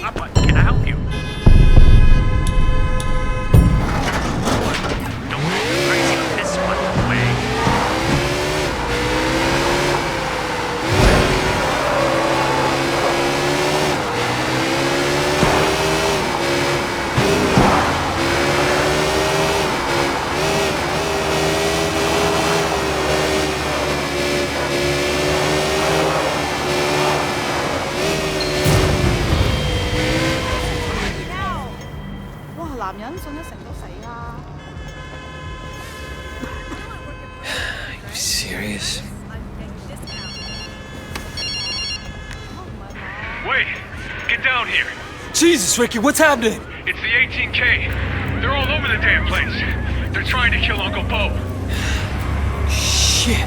Papa, can I help you? Don't go crazy with this one. Way. You serious? Wait! Get down here! Jesus, Ricky, what's happening? It's the 18K. They're all over the damn place. They're trying to kill Uncle Bo. Shit.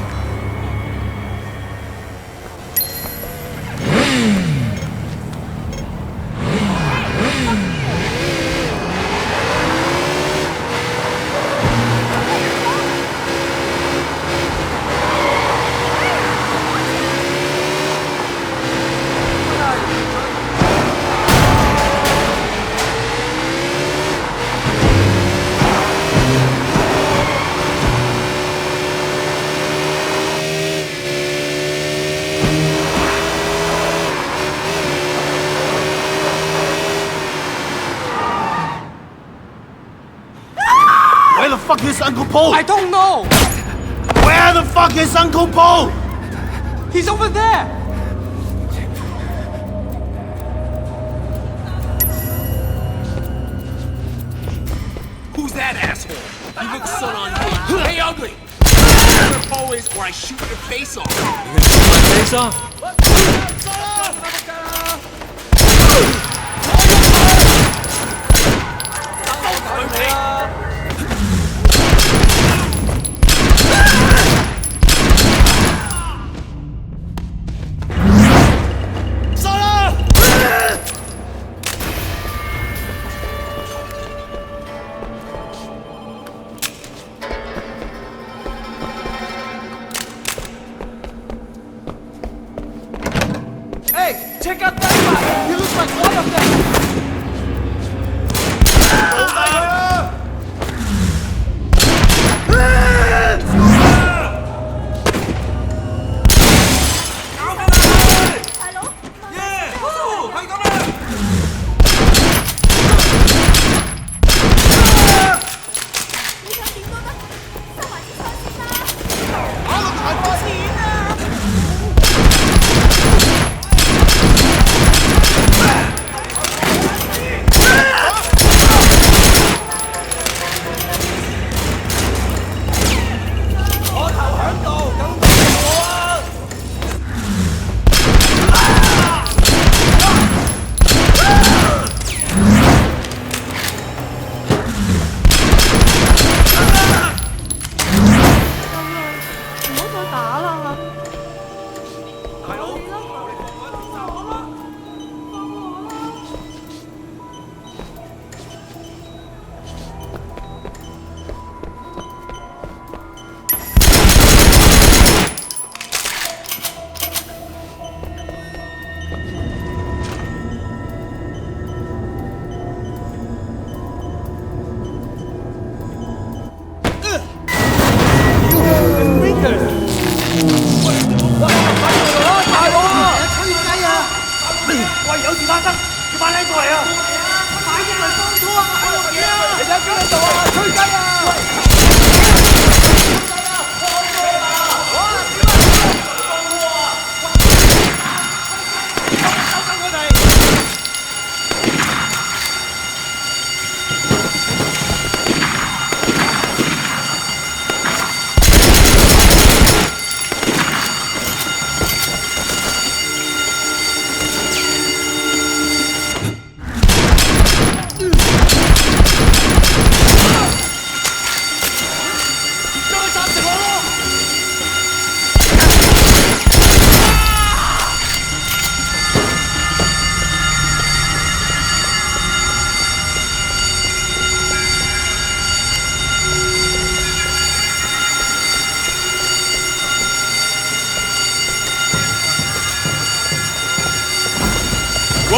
Where the fuck is Uncle Bo? I don't know! Where the fuck is Uncle Bo? He's over there! Who's that asshole? He looks so ungly. Hey, ugly! Where Bo is, or I shoot your face off. You gonna shoot my face off? Hey, check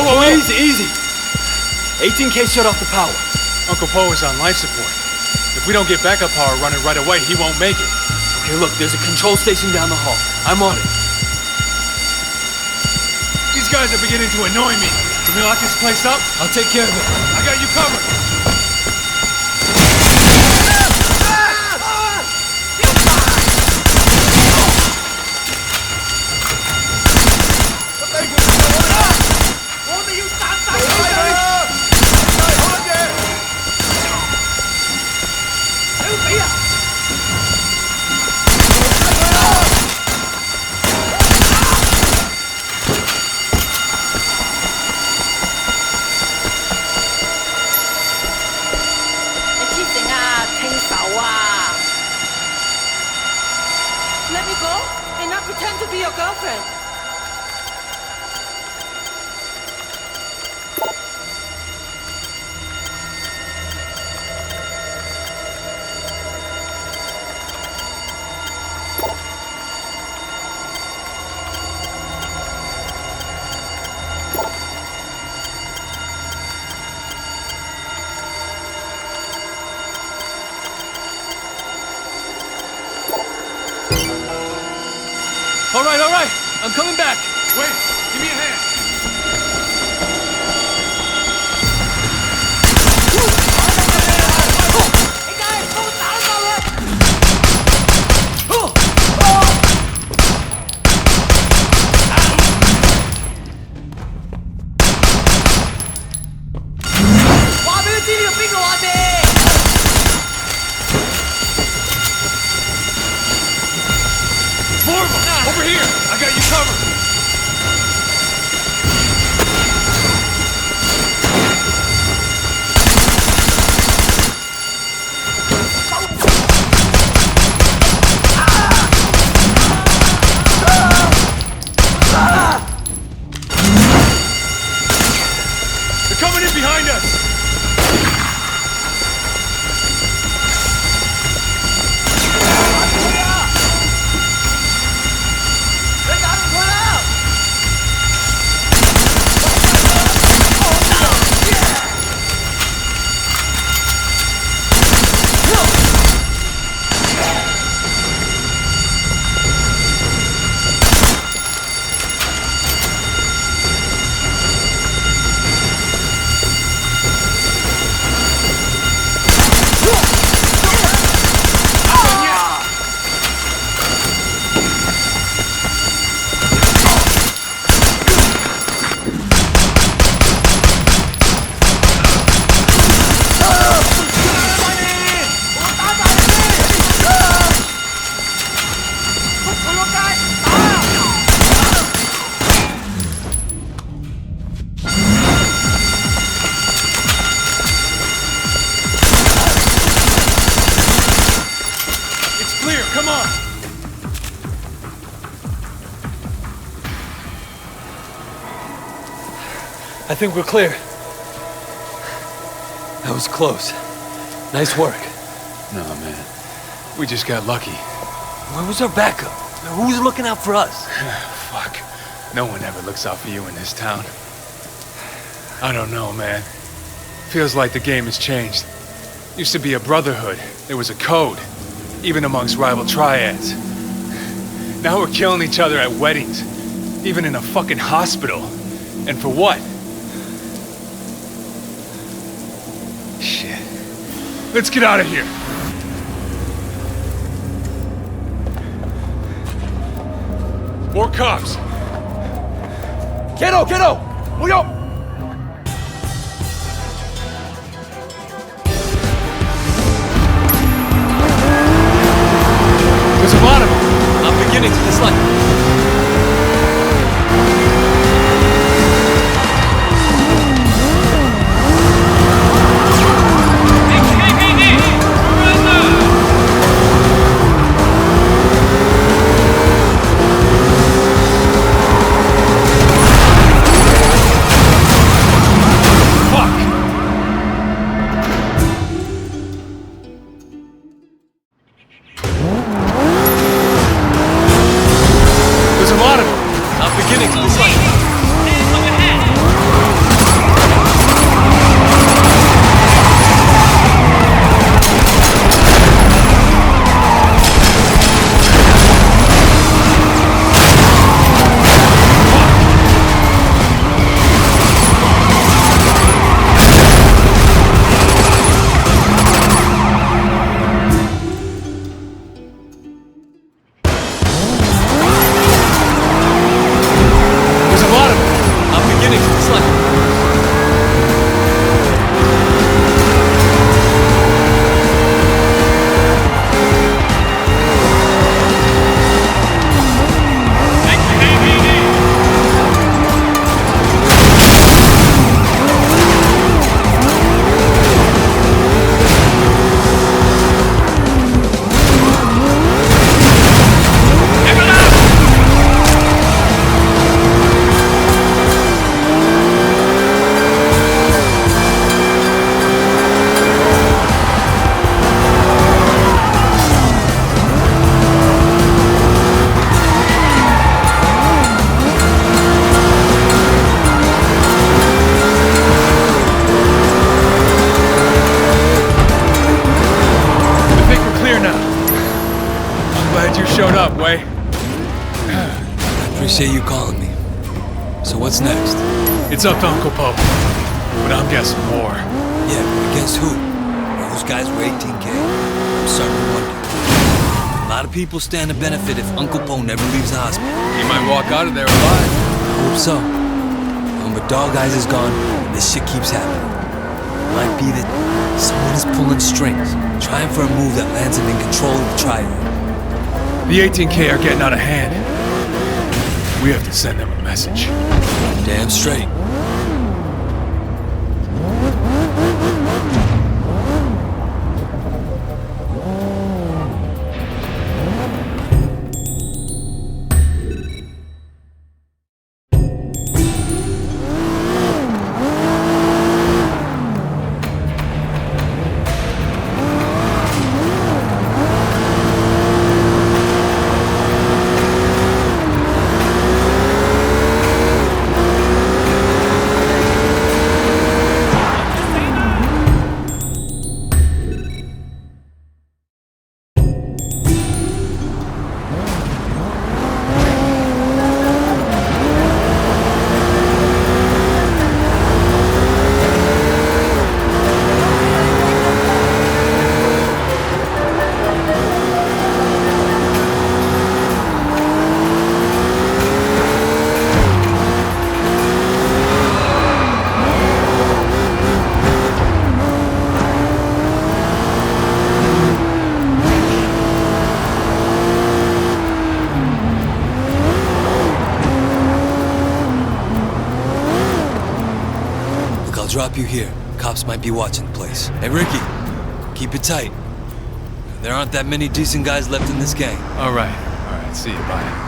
whoa, easy, easy. 18K shut off the power. Uncle Poe is on life support. If we don't get backup power running right away, he won't make it. Okay, look, there's a control station down the hall. I'm on it. These guys are beginning to annoy me. Can we lock this place up? I'll take care of it. I got you covered. Let me go and not pretend to be your girlfriend. All right. I'm coming back. Wait, give me a hand. Hey guys, go down, More of them! Over here! I got you covered! They're coming in behind us! Come on! I think we're clear. That was close. Nice work. No, man. We just got lucky. Where was our backup? Who was looking out for us? Fuck. No one ever looks out for you in this town. I don't know, man. Feels like the game has changed. Used to be a brotherhood. There was a code. Even amongst rival triads. Now we're killing each other at weddings. Even in a fucking hospital. And for what? Shit. Let's get out of here. More cops. Kiddo! Muy up! There's a lot of them. I'm beginning to dislike. Appreciate you calling me. So what's next? It's up to Uncle Pope, but I'm guessing war. Yeah, but against who? Those guys were 18K. I'm starting to wonder. A lot of people stand to benefit if Uncle Po never leaves the hospital. He might walk out of there alive. I hope so. But Dog Eyes is gone, and this shit keeps happening. It might be that someone is pulling strings, trying for a move that lands him in control of the Triad. The 18K are getting out of hand. We have to send them a message. Damn straight. Drop you here. Cops might be watching the place. Hey, Ricky, keep it tight. There aren't that many decent guys left in this gang. All right, see you, bye.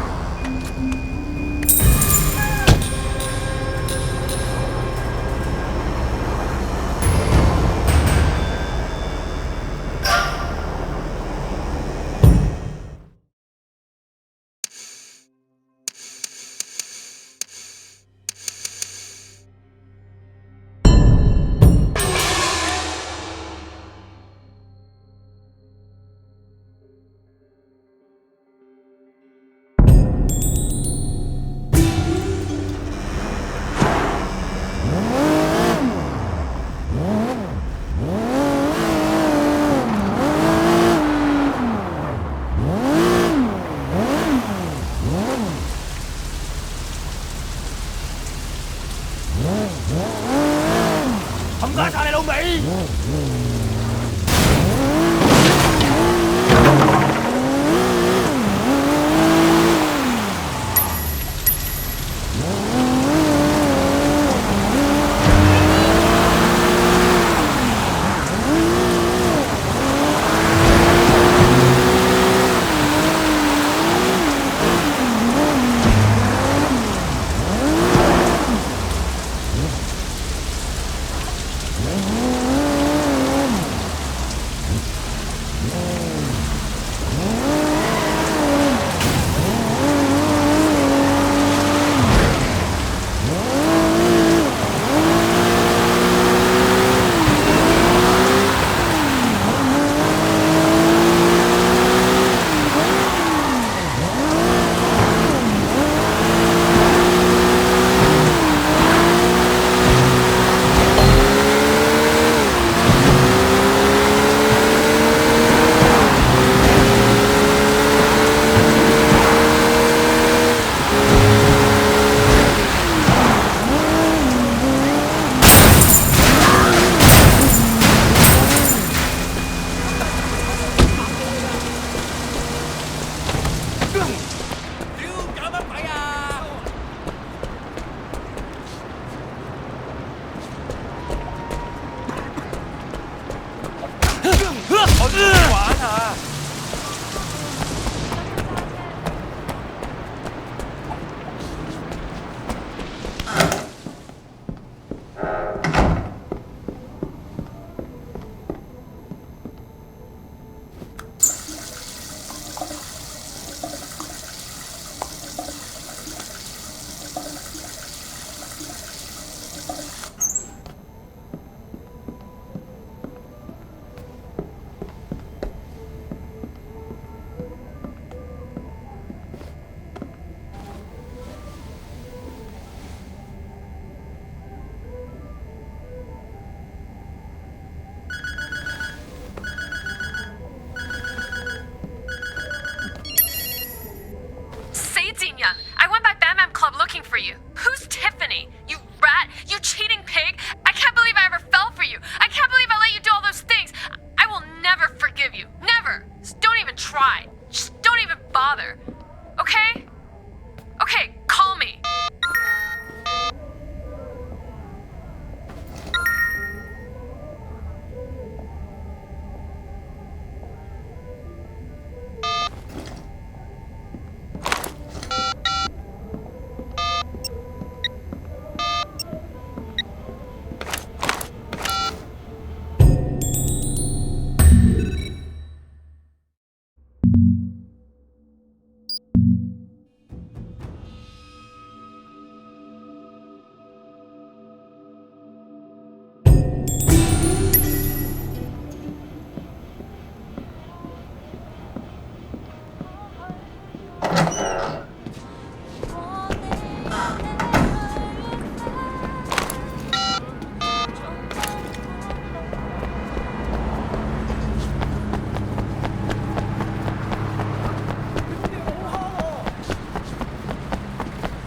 Không có sao này đâu Mỹ.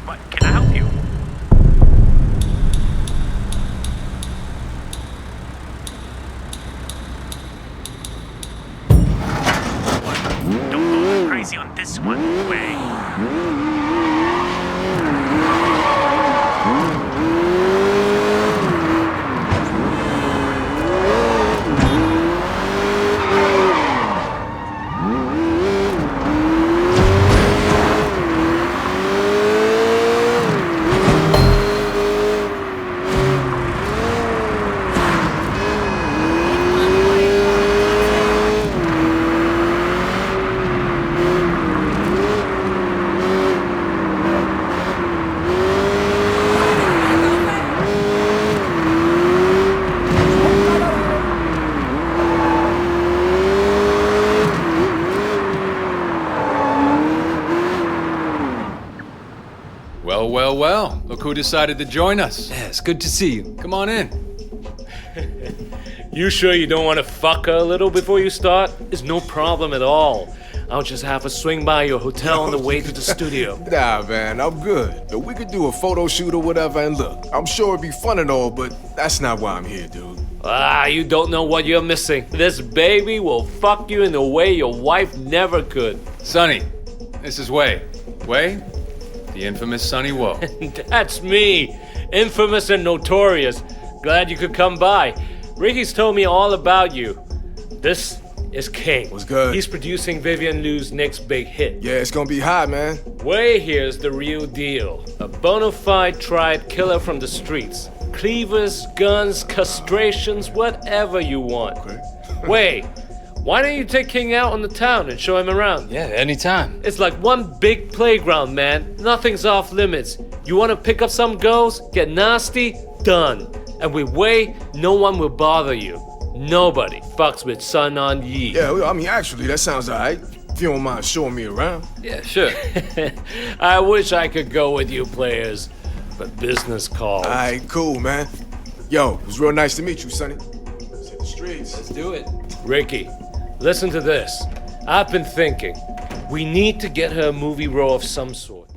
What can I help you? Don't go crazy on this one, Wei. Well, look who decided to join us. Yeah, it's good to see you. Come on in. You sure you don't want to fuck her a little before you start? It's no problem at all. I'll just have to swing by your hotel on the way to the studio. Nah, man, I'm good. We could do a photo shoot or whatever, and look, I'm sure it'd be fun and all, but that's not why I'm here, dude. You don't know what you're missing. This baby will fuck you in a way your wife never could. Sonny, this is Wei. Wei, the infamous Sonny Woe. That's me, infamous and notorious. Glad you could come by. Ricky's told me all about you. This is King. What's good? He's producing Vivian Liu's next big hit. Yeah, it's gonna be hot, man. Wei here's the real deal. A bona fide tried killer from the streets. Cleavers, guns, castrations, whatever you want. Okay. Wei, why don't you take King out on the town and show him around? Yeah, anytime. It's like one big playground, man. Nothing's off limits. You want to pick up some girls, get nasty, done. And with Wei, no one will bother you. Nobody fucks with Sun On Yi. Yeah, I mean, actually, that sounds alright. If you don't mind showing me around. Yeah, sure. I wish I could go with you players, but business calls. Alright, cool, man. Yo, it was real nice to meet you, Sonny. Let's hit the streets. Let's do it. Ricky, listen to this. I've been thinking. We need to get her a movie role of some sort.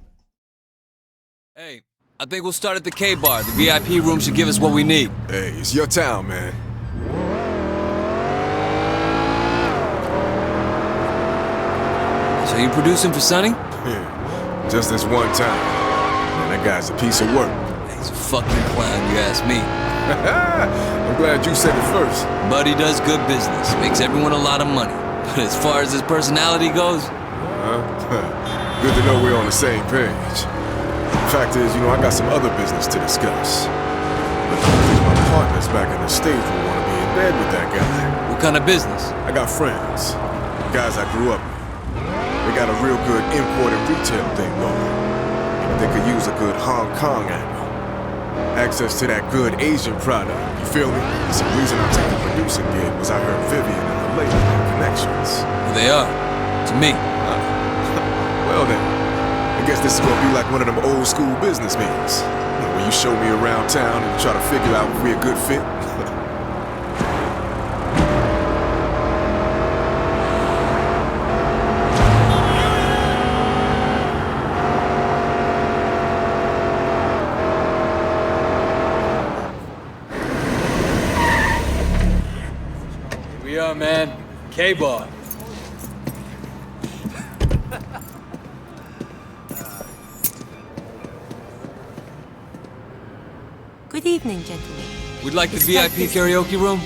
Hey, I think we'll start at the K-Bar. The VIP room should give us what we need. Hey, it's your town, man. So you producing for Sonny? Yeah, just this one time. Man, that guy's a piece of work. He's a fucking clown, you ask me. I'm glad you said it first. But he does good business, makes everyone a lot of money. But as far as his personality goes, Good to know we're on the same page. Fact is, I got some other business to discuss. But I think my partners back in the States will want to be in bed with that guy. what kind of business? I got friends, guys I grew up with. They got a real good import and retail thing going. But they could use a good Hong Kong angle. Access to that good Asian product, you feel me? Some reason I took the producing gig was I heard Vivian and her label had connections. Well, they are. To me. Well then, I guess this is gonna be like one of them old school business meetings. Where you show me around town and try to figure out if we're a good fit. We are, man. K-Bar. Good evening, gentlemen. We'd like the VIP karaoke room.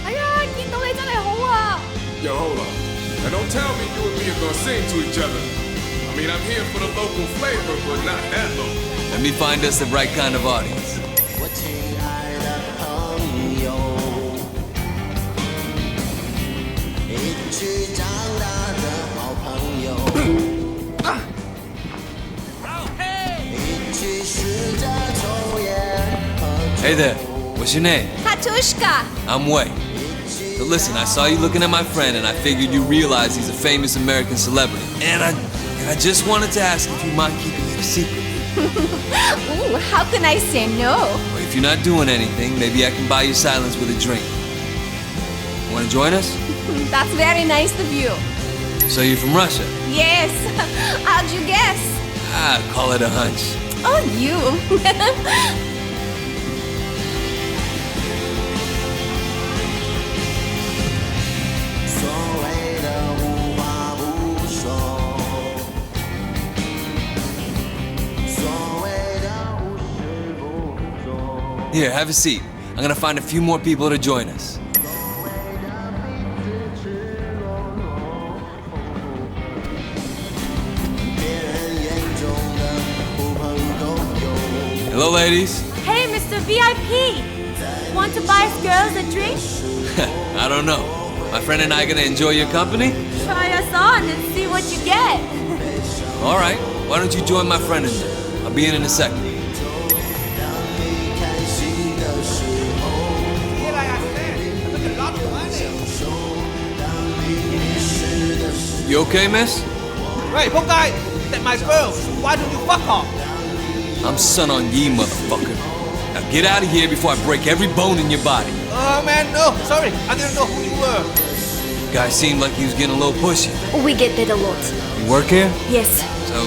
哎呀，見到你真係好啊！ Yo, hold on. Now don't tell me you and me are gonna sing to each other. I mean, I'm here for the local flavor, but not that local. Let me find us the right kind of audience. 我亲爱的朋友，一起长大的好朋友，一起试着抽烟喝酒。 Hey there. What's your name? Katushka. I'm Wei. So listen, I saw you looking at my friend and I figured you realize he's a famous American celebrity. And I just wanted to ask if you mind keeping it a secret. Ooh, how can I say no? Or if you're not doing anything, maybe I can buy you silence with a drink. Want to join us? That's very nice of you. So you're from Russia? Yes. How'd you guess? Call it a hunch. Oh, you. Here, have a seat. I'm gonna find a few more people to join us. Hello, ladies. Hey, Mr. VIP. Want to buy us girls a drink? I don't know. My friend and I gonna enjoy your company? Try us on and see what you get. All right. Why don't you join my friend in there? I'll be in a second. You okay, miss? Hey, poor guy! That's my girl! Why don't you fuck off? I'm Sun On Yi, motherfucker. Now get out of here before I break every bone in your body. Oh man, no! Sorry, I didn't know who you were. Guy seemed like he was getting a little pushy. We get paid a lot. You work here? Yes. So,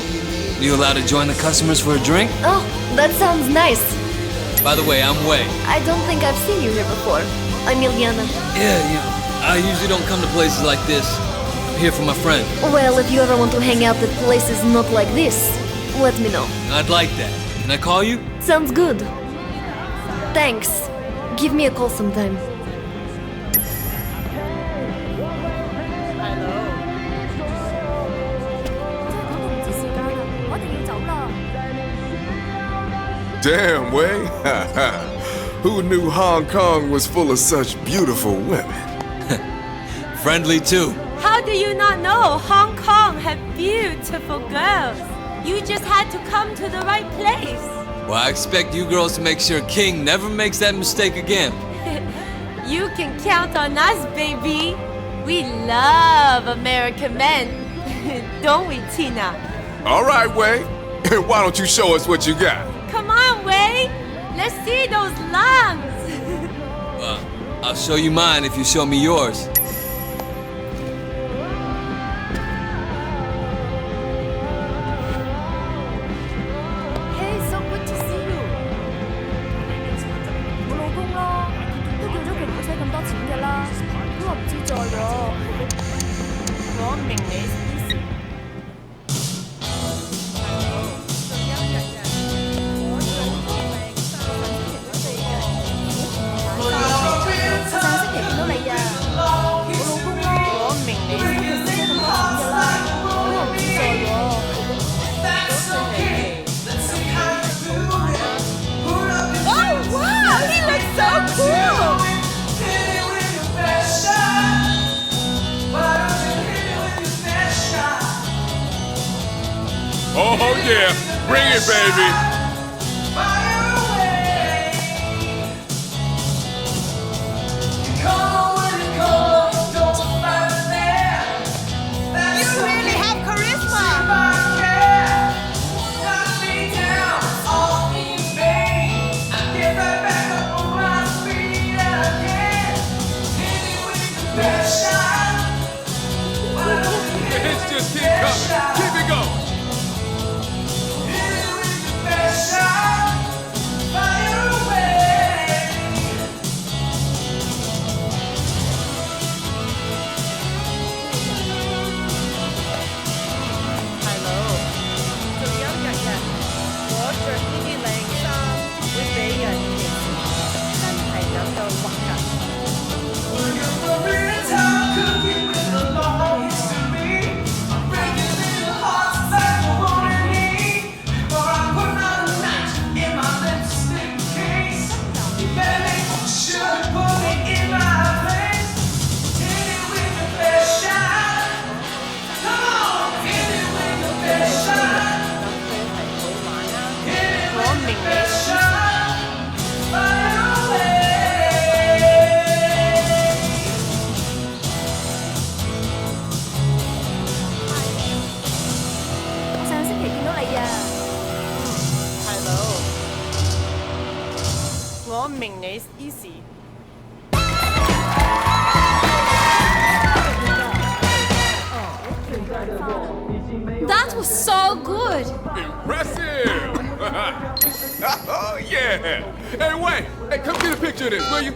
you allowed to join the customers for a drink? Oh, that sounds nice. By the way, I'm Wei. I don't think I've seen you here before. I'm Ilyana. Yeah, I usually don't come to places like this. I'm here for my friend. Well, if you ever want to hang out at places not like this, let me know. I'd like that. Can I call you? Sounds good. Thanks. Give me a call sometime. Damn, Wei. Who knew Hong Kong was full of such beautiful women? Friendly too. How do you not know Hong Kong had beautiful girls? You just had to come to the right place. Well, I expect you girls to make sure King never makes that mistake again. You can count on us, baby. We love American men. Don't we, Tina? All right, Wei. Why don't you show us what you got? Come on, Wei. Let's see those lungs. I'll show you mine if you show me yours. Hey, so good to see you. 我老公咯，都叫咗佢唔好使咁多錢㗎啦，都話唔知在喎。我明你意思。Oh, yeah. Bring it, baby. You really have charisma. The hits just keep coming. Keep it going. 我明你意思。That was so good. Impressive! Oh, yeah! Hey, Wayne! Hey, come get a picture of this, will you?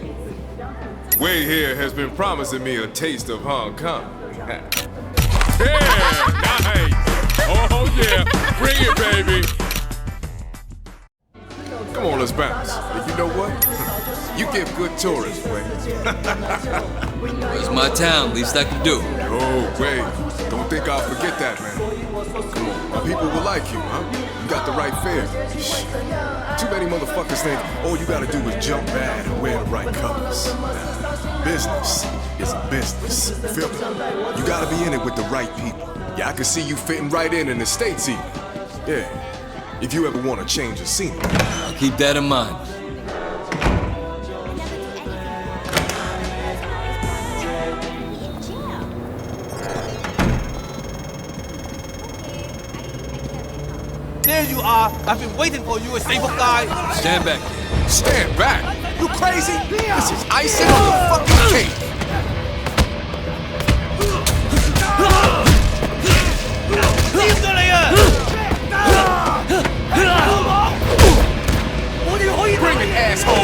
Wade here has been promising me a taste of Hong Kong. Yeah! Nice! Oh, yeah! Bring it, baby! Come on, let's bounce. And you know what? You give good tourists, Wade. It's my town, least I can do. Oh, wait. Don't think I'll forget that, man. Come on, my people will like you, huh? You got the right fare. Shh. Too many motherfuckers think all you gotta do is jump bad and wear the right colors. Business is a business. Feel me? You gotta be in it with the right people. Yeah, I can see you fitting right in the States even. Yeah. If you ever want to change the scenery. I'll keep that in mind. There you are. I've been waiting for you, stable guy. Stand back. Stand back? You crazy? This is icing on the fucking cake. Bring it, asshole!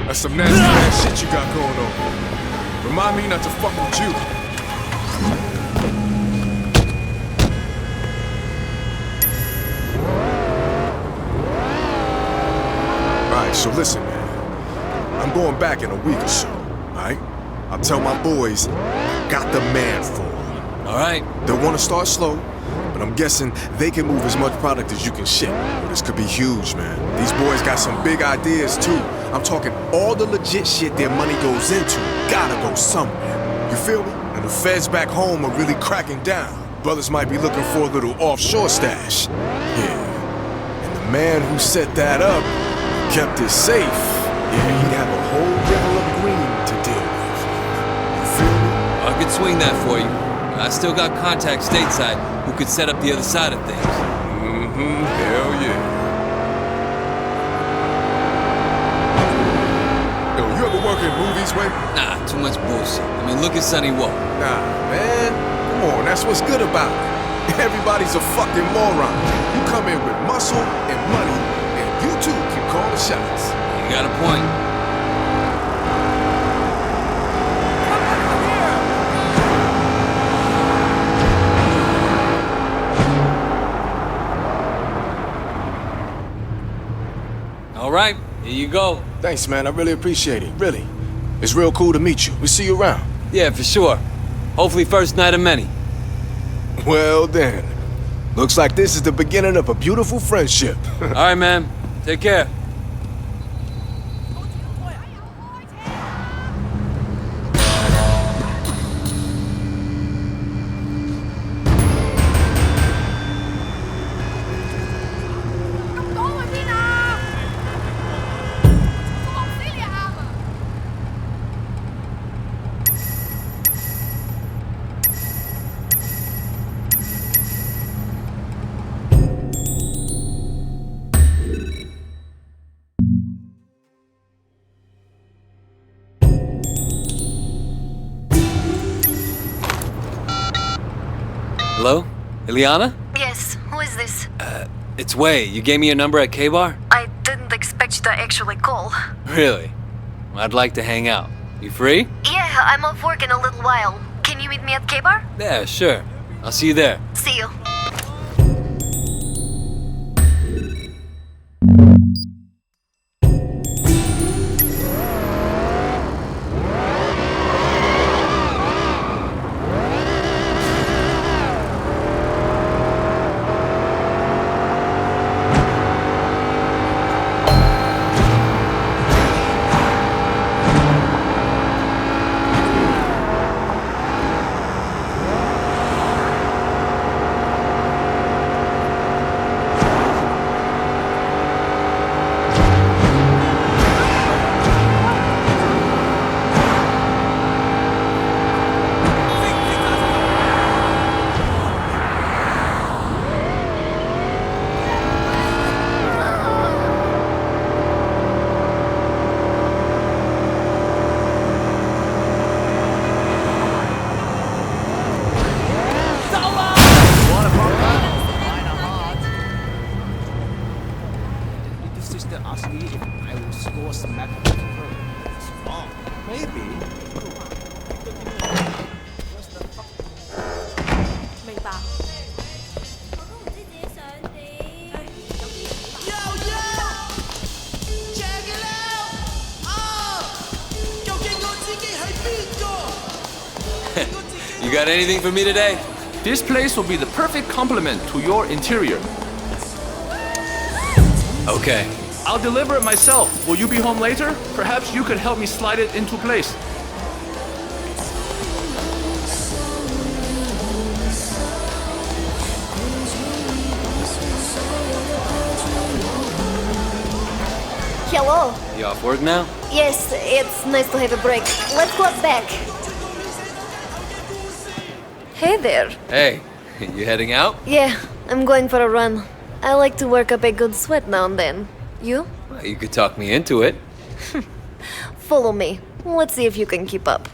That's some nasty ass shit you got going on. Remind me not to fuck with you. Alright, so listen, man. I'm going back in a week or so, alright? I'll tell my boys I got the man for them. Alright. They'll want to start slow, but I'm guessing they can move as much product as you can ship. This could be huge, man. These boys got some big ideas, too. I'm talking all the legit shit their money goes into. Gotta go somewhere. You feel me? And the feds back home are really cracking down. Brothers might be looking for a little offshore stash. Yeah. And the man who set that up kept it safe. Yeah, he'd have a whole river of green to deal with. You feel me? I could swing that for you. I still got contacts stateside who could set up the other side of things. Mm-hmm. Hell yeah. Yo, you ever work in movies, Wade? Nah, too much bullshit. I mean, look at Sonny Woe. Nah, man. Come on, that's what's good about it. Everybody's a fucking moron. You come in with muscle and money, and you too can call the shots. You got a point. All right, here you go. Thanks, man. I really appreciate it. Really. It's real cool to meet you. We'll see you around. Yeah, for sure. Hopefully first night of many. Well then. Looks like this is the beginning of a beautiful friendship. All right, man. Take care. Hello? Ileana? Yes, who is this? It's Wei. You gave me your number at K-Bar? I didn't expect you to actually call. Really? I'd like to hang out. You free? Yeah, I'm off work in a little while. Can you meet me at K-Bar? Yeah, sure. I'll see you there. See you. sister asked me if I will score smack with her. It's wrong. Maybe. 明白。 You got anything for me today? This place will be the perfect complement to your interior. Okay. I'll deliver it myself. Will you be home later? Perhaps you could help me slide it into place. Hello. You off work now? Yes, it's nice to have a break. Let's club back. Hey there. Hey, you heading out? Yeah, I'm going for a run. I like to work up a good sweat now and then. You? Well, you could talk me into it. Follow me. Let's see if you can keep up.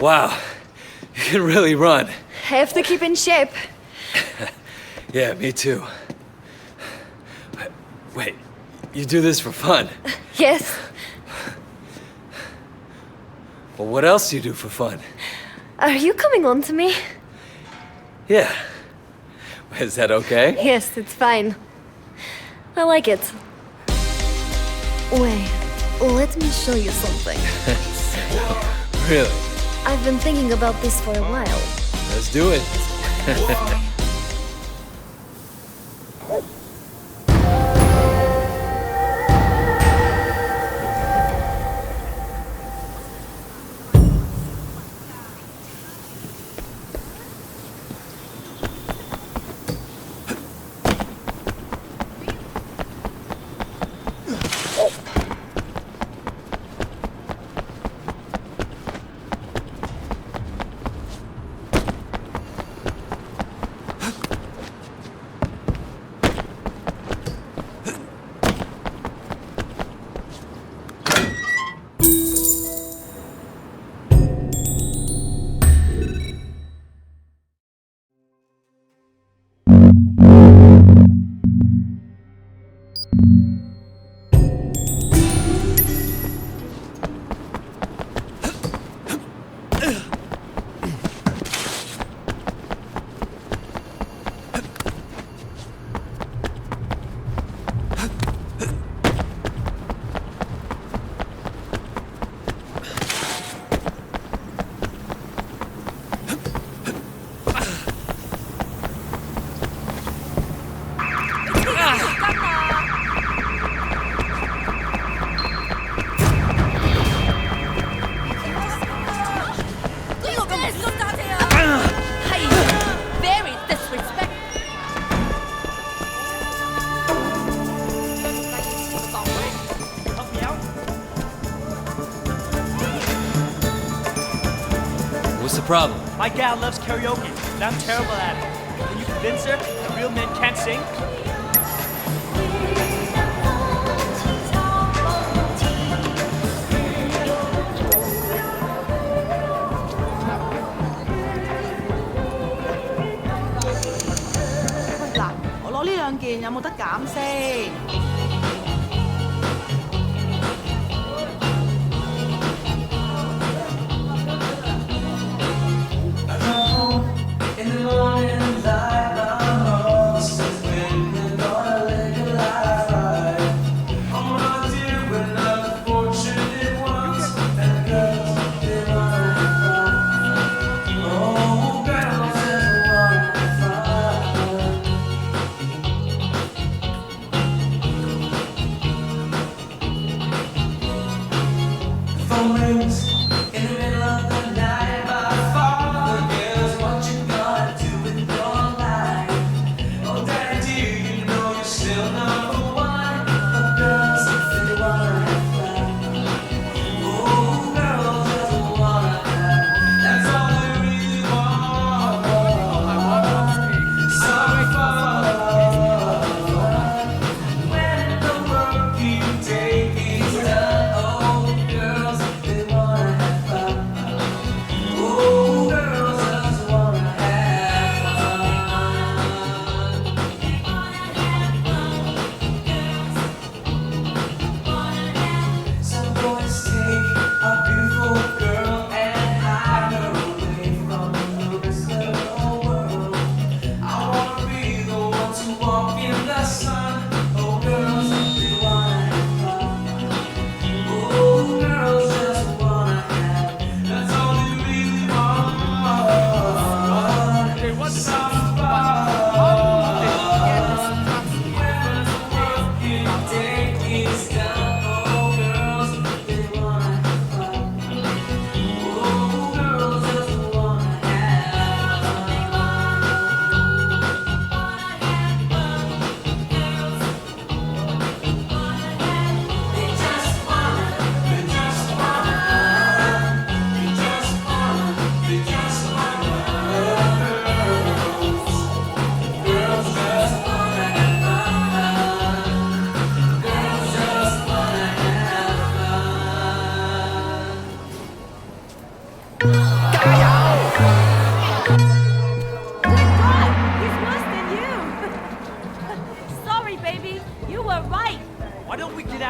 Wow, you can really run. Have to keep in shape. Yeah, me too. Wait, you do this for fun? Yes. Well, what else do you do for fun? Are you coming on to me? Yeah. Is that okay? Yes, it's fine. I like it. Wait, let me show you something. Really? I've been thinking about this for a while. Let's do it. What's the problem? My gal loves karaoke, and I'm terrible at it. Can you convince her that real men can't sing? In the morning light, my horse has been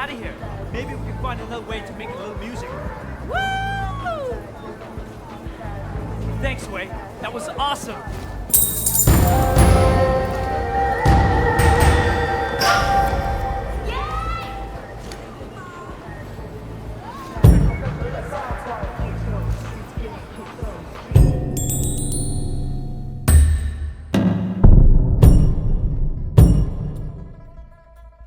out of here. Maybe we can find another way to make a little music. Woo! Thanks, Wei. That was awesome.